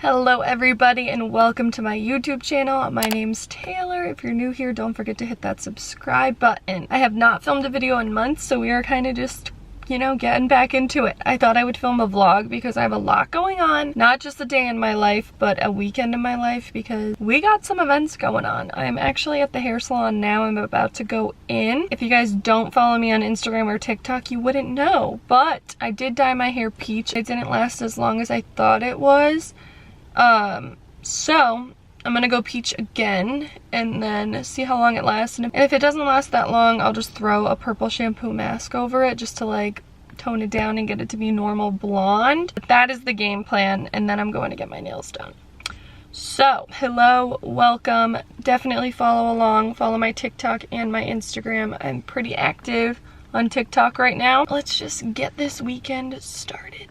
Hello everybody and welcome to my YouTube channel. My name's Taylor. If you're new here, don't forget to hit that subscribe button. I have not filmed a video in months, so we are kind of just, getting back into it. I thought I would film a vlog because I have a lot going on. Not just a day in my life, but a weekend in my life because we got some events going on. I'm actually at the hair salon now. I'm about to go in. If you guys don't follow me on Instagram or TikTok, you wouldn't know. But I did dye my hair peach. It didn't last as long as I thought it was. So I'm gonna go peach again and then see how long it lasts. And if it doesn't last that long, I'll just throw a purple shampoo mask over it just to like tone it down and get it to be normal blonde. But that is the game plan, and then I'm going to get my nails done. So, hello, welcome. Definitely follow along. Follow my TikTok and my Instagram. I'm pretty active on TikTok right now. Let's just get this weekend started.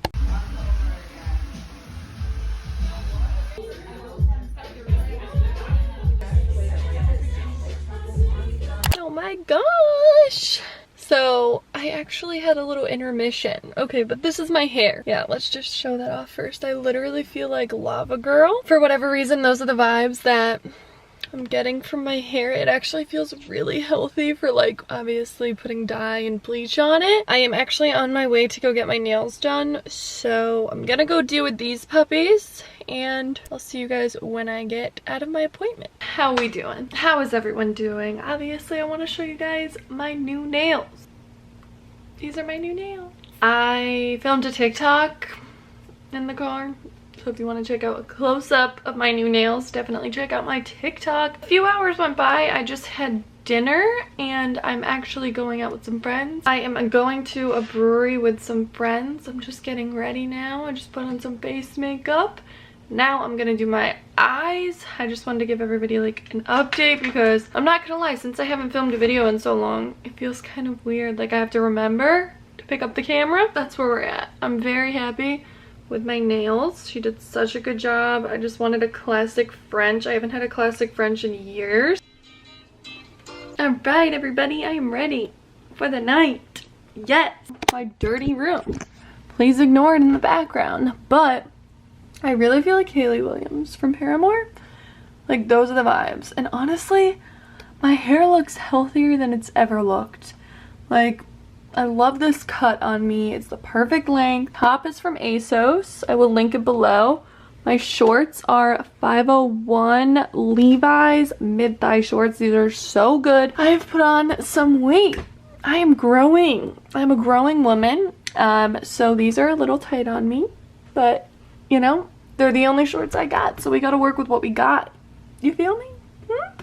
Oh my gosh! So I actually had a little intermission. Okay, but this is my hair. Yeah, let's just show that off first. I literally feel like lava girl. For whatever reason, those are the vibes that I'm getting from my hair. It actually feels really healthy for like obviously putting dye and bleach on it. I am actually on my way to go get my nails done, so I'm gonna go deal with these puppies and I'll see you guys when I get out of my appointment. How we doing? How is everyone doing? Obviously I want to show you guys my new nails. These are my new nails. I filmed a TikTok in the car. So if you want to check out a close-up of my new nails, definitely check out my TikTok. A few hours went by. I just had dinner and I'm actually going out with some friends. I am going to a brewery with some friends. I'm just getting ready now. I just put on some face makeup. Now I'm gonna do my eyes. I just wanted to give everybody like an update because I'm not gonna lie, since I haven't filmed a video in so long, it feels kind of weird. Like I have to remember to pick up the camera. That's where we're at. I'm very happy with my nails. She did such a good job. I just wanted a classic French. I haven't had a classic French in years. All right, everybody, I am ready for the night. Yes, my dirty room. Please ignore it in the background, but I really feel like Hayley Williams from Paramore. Like those are the vibes. And honestly, my hair looks healthier than it's ever looked. Like, I love this cut on me. It's the perfect length. Top is from ASOS. I will link it below. My shorts are 501 Levi's mid-thigh shorts. These are so good. I have put on some weight. I am growing. I'm a growing woman. So these are a little tight on me, but they're the only shorts I got, so we gotta work with what we got. You feel me?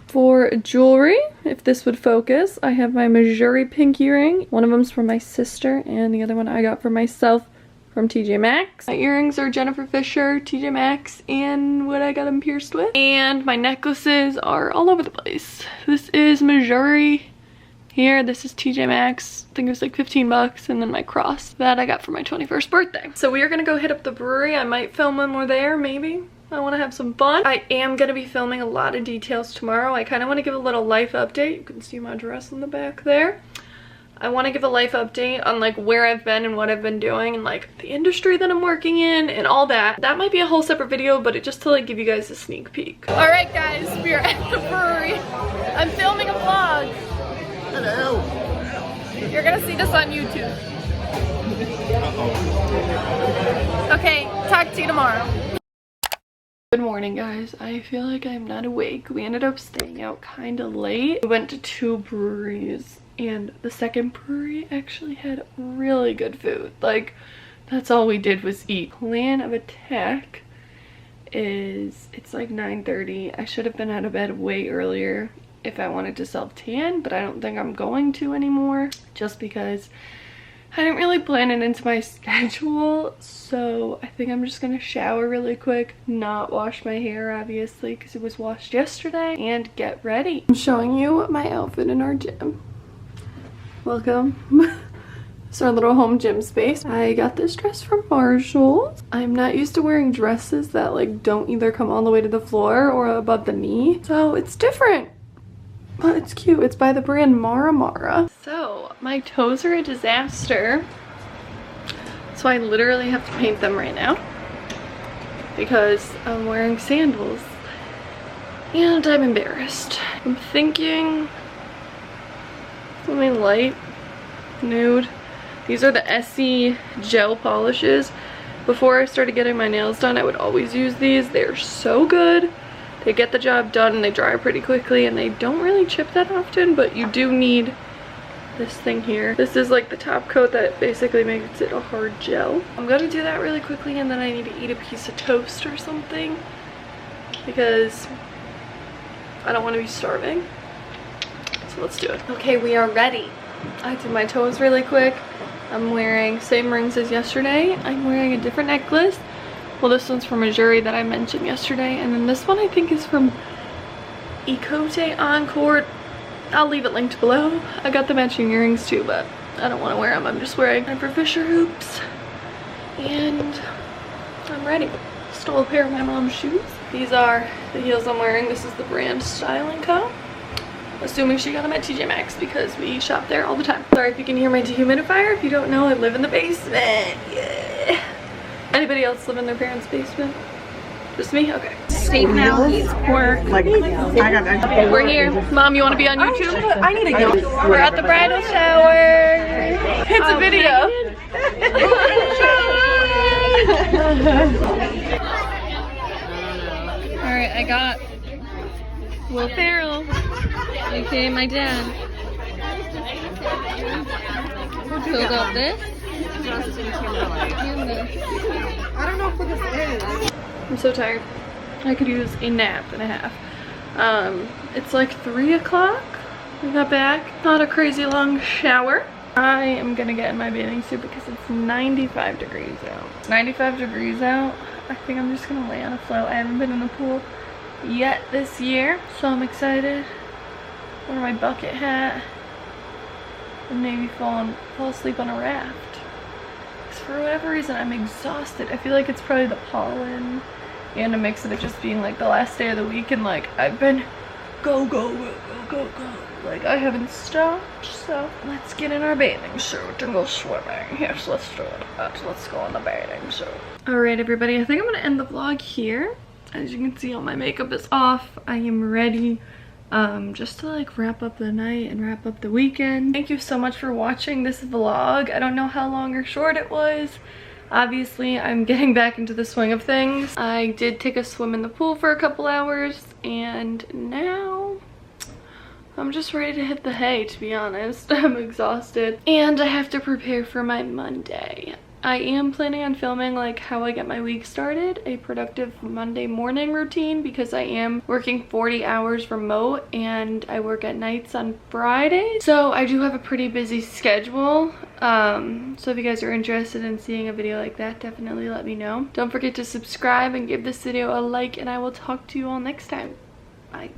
For jewelry, if this would focus, I have my Missouri pinky ring. One of them's for my sister, and the other one I got for myself from TJ Maxx. My earrings are Jennifer Fisher, TJ Maxx, and what I got them pierced with. And my necklaces are all over the place. This is Missouri. Here, this is TJ Maxx. I think it was like 15 bucks, and then my cross that I got for my 21st birthday. So we are gonna go hit up the brewery. I might film when we're there, maybe. I wanna have some fun. I am gonna be filming a lot of details tomorrow. I kinda wanna give a little life update. You can see my dress in the back there. I wanna give a life update on like where I've been and what I've been doing and like the industry that I'm working in and all that. That might be a whole separate video, but it just to like give you guys a sneak peek. All right guys, we are at the brewery. I'm filming a vlog. Hello. You're gonna see this on YouTube. Okay, talk to you tomorrow. Good morning, guys. I feel like I'm not awake. We ended up staying out kind of late. We went to 2 breweries, and the second brewery actually had really good food. Like, that's all we did was eat. Plan of attack is, it's like 9:30. I should have been out of bed way earlier if I wanted to self-tan, but I don't think I'm going to anymore just because I didn't really plan it into my schedule. So I think I'm just gonna shower really quick, not wash my hair obviously because it was washed yesterday, and get ready. I'm showing you my outfit in our gym. Welcome. It's our little home gym space. I got this dress from Marshalls. I'm not used to wearing dresses that like don't either come all the way to the floor or above the knee, so it's different. But it's cute. It's by the brand Mara Mara. So my toes are a disaster. So I literally have to paint them right now. because I'm wearing sandals and I'm embarrassed. I'm thinking something light, nude. These are the Essie gel polishes. Before I started getting my nails done, I would always use these. They're so good. They get the job done and they dry pretty quickly, and they don't really chip that often, but you do need this thing here. This is like the top coat that basically makes it a hard gel. I'm gonna do that really quickly, and then I need to eat a piece of toast or something because I don't want to be starving. So let's do it. Okay, we are ready. I did my toes really quick. I'm wearing same rings as yesterday. I'm wearing a different necklace. Well, this one's from a jury that I mentioned yesterday, and then this one I think is from Ecote Encore. I'll leave it linked below. I got the matching earrings too, but I don't want to wear them. I'm just wearing my Fisher hoops, and I'm ready. Stole a pair of my mom's shoes. These are the heels I'm wearing. This is the brand Style & Co. Assuming she got them at TJ Maxx because we shop there all the time. Sorry if you can hear my dehumidifier. If you don't know, I live in the basement. Yeah. Anybody else live in their parents' basement? Just me? Okay. Safe now. He's pork. We're here. Mom, you want to be on YouTube? I need to go. We're at the bridal shower. It's a video. Alright, I got Will Ferrell, aka my dad. Filled up this. I don't know what this is. I'm so tired. I could use a nap and a half. It's like 3 o'clock. We got back. Not a crazy long shower. I am gonna get in my bathing suit because it's 95 degrees out. 95 degrees out. I think I'm just gonna lay on a float. I haven't been in the pool yet this year, so I'm excited. Wear my bucket hat and maybe fall asleep on a raft. Because for whatever reason I'm exhausted. I feel like it's probably the pollen and a mix of it just being like the last day of the week, and like I've been go go go go go go. Like I haven't stopped. So let's get in our bathing suit and go swimming. Yes, let's do it. Let's go in the bathing suit. Alright everybody, I think I'm gonna end the vlog here. As you can see, all my makeup is off. I am ready just to like wrap up the night and wrap up the weekend. Thank you so much for watching this vlog. I don't know how long or short it was. Obviously, I'm getting back into the swing of things. I did take a swim in the pool for a couple hours, and now I'm just ready to hit the hay, to be honest. I'm exhausted. And I have to prepare for my Monday. I am planning on filming like how I get my week started, a productive Monday morning routine, because I am working 40 hours remote and I work at nights on Fridays. So I do have a pretty busy schedule. So if you guys are interested in seeing a video like that, definitely let me know. Don't forget to subscribe and give this video a like, and I will talk to you all next time. Bye.